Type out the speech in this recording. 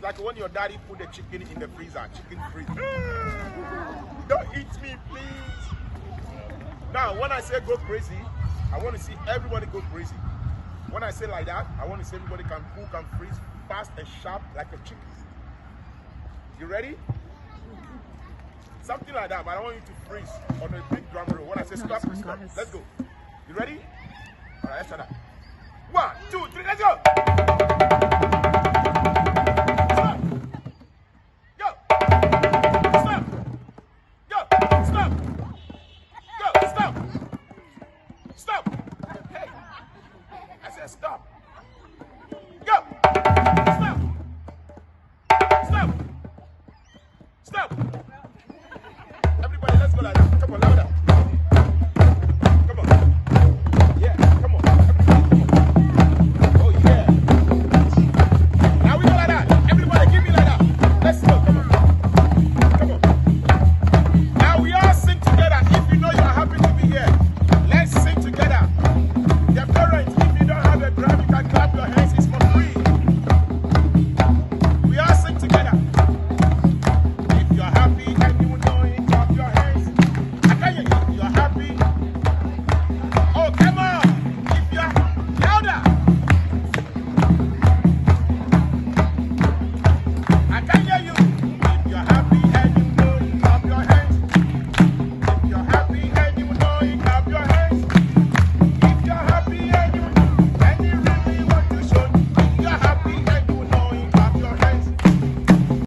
like when your daddy put the chicken in the freezer, chicken freeze. Don't eat me, please. Now, when I say go crazy, I want to see everybody go crazy. When I say like that, I want to see everybody who can freeze fast and sharp like a chicken. You ready? Something like that, but I want you to freeze on a big drum roll. When I say stop, stop. Let's go. You ready? All right, let's start that. 1, 2, 3, let's go!